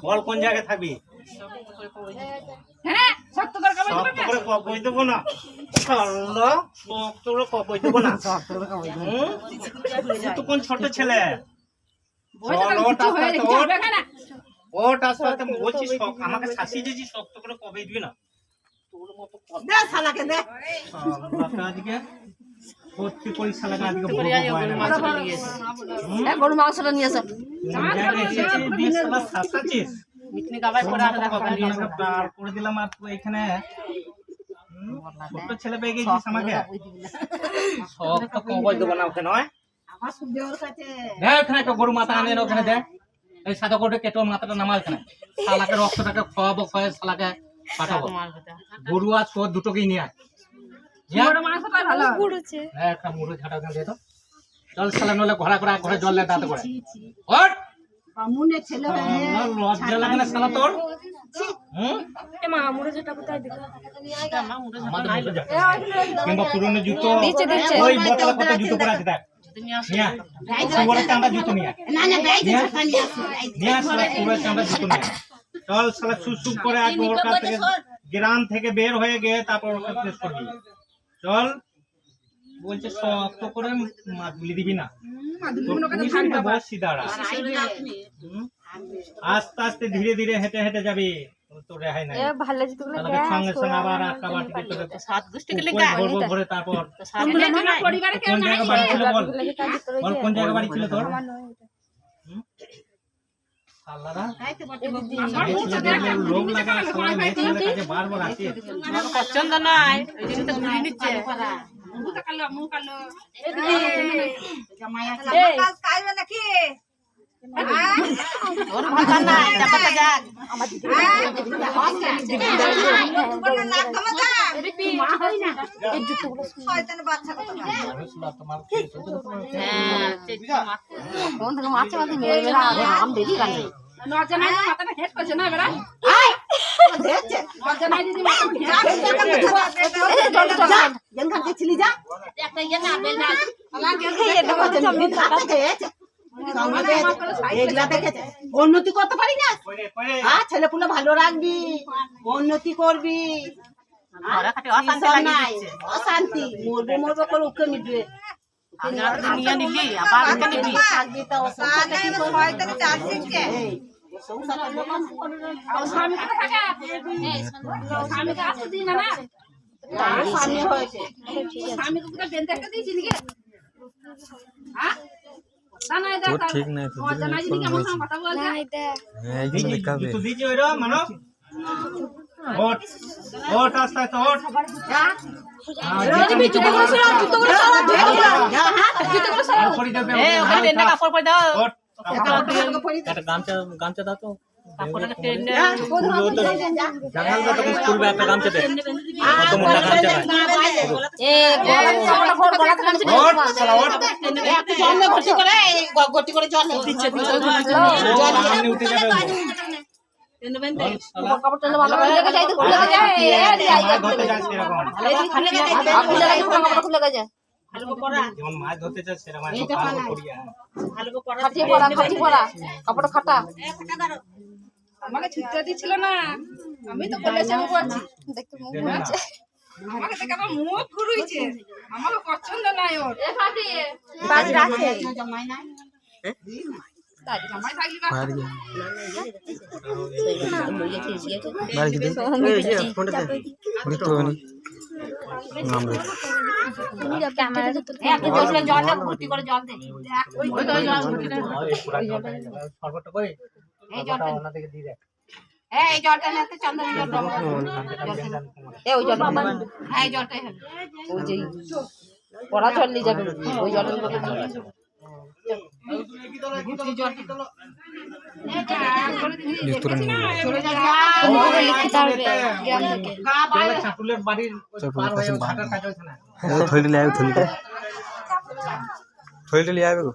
বল কোন জায়গায় থাকবি? হ্যাঁ শক্ত করে কবে শক্ত করে কবই দেবো না। আল্লাহ শক্ত করে কবই দেবো না। তুই তো কোন ছোট ছেলে? ওট আস্তে আস্তে বলছিস আমাকে শাসিয়ে দিয়েছিস শক্ত করে কবই দিবি না। তোর মতো দে শালাকে দে। আজকে ভর্তি করি শালাকে আজকে গরু মাংসটা নিয়ে আসো। শাসাচ্ছিস পার করে দিলাম আর তুই এখানে ছোট ছেলে পেয়ে গেছিস আমাকে। শক্ত কবই দেবো না ওকে নয়। আমার সুবিধার কাছে দেখ ওখানে একটা গরু মাথা আনে ওখানে দে। এই সাদা করে কেটো মাথাটা নামা ওখানে। শালাকে রক্তটাকে খাওয়াবো খাওয়াই শালাকে পাঠাবো। গরু আর ছোট দুটোকেই নিয়ে আয়। একটা মুড়ো ঝাঁটা ওখানে দে তো। চল শালা নলে ঘোরা ঘোরা ঘরে জল লে দাঁতে করে। ওঠ বামুনের ছেলে হয়ে লজ্জা লাগে না শালা তোর? কিংবা পুরনো জুতো ওই বোতলে কত জুতো পরে আছে দেখ। নিয়ে সুবরের চামড়া জুতো নিয়ে না না গাইতে ছাতা নিয়ে আসো নিয়ে শালা সুবরের চামড়া জুতো নিয়ে চল শালা সুসুপ করে আজ ওর কাছ থেকে গ্রাম থেকে বের হয়ে গিয়ে তারপর ওকে প্রেস করবি। চল বলছে শক্ত করে মাদুলি দিবি না। বসি দাঁড়া আস্তে আস্তে ধীরে ধীরে হেঁটে হেঁটে যাবি। তোর রেহাই নাই সঙ্গে সঙ্গে আবার আটকা বাটি ভরে তারপর কোন জায়গায় বাড়ি ছিল বল বল কোন জায়গায় বাড়ি ছিল তোর? লোক লাগা কাছে বারবার আসে পছন্দ নয় উন্নতি করতে পারি না। ছেলে পুলে ভালো রাখবি, উন্নতি করবি। অশান্তি মরবে মরবে করে ওকে মিটবে থাকবি তা স্বামী হয়েছে ঠিক নাই তো দিজি ওইরা মানো ওট ওট আস্তে আস্তে ওট গামছা দাও তো খুলবে একটা গামছা দে কত মোটা যেমন মাছ ধরতে চাস সেরকম খাটা আমাকে ছুটতে দিচ্ছিল না। আমি তো বলেছি আমি করছি দেখতে মুখ ঘুরছে আমাকে দেখে আমার মুখ ঘুরুইছে। আমাকে পছন্দ নাই ওর বাজ রাখে জামাই নাই দাদি জামাই থাকলি না বাড়ি দে ফোনটা দে দিতে হবে না নাম রে ক্যামেরা তো জল দে ভর্তি করে জল দে ওই তো জল ভর্তি করে সর্বটা কই এই জলটা ওনা থেকে দিয়ে দে এই জলটা নাতে চন্দন জল দাও এই ওই জলটা এই জলটাই হবে ওই যে পড়া জল নিয়ে যাবে ওই জলের মধ্যে চাটুলের বাড়ির পার হয়ে ঘাটার কাছে ওখানে থইলি লিয়ে আইবে থইলি লিয়ে আইবে গো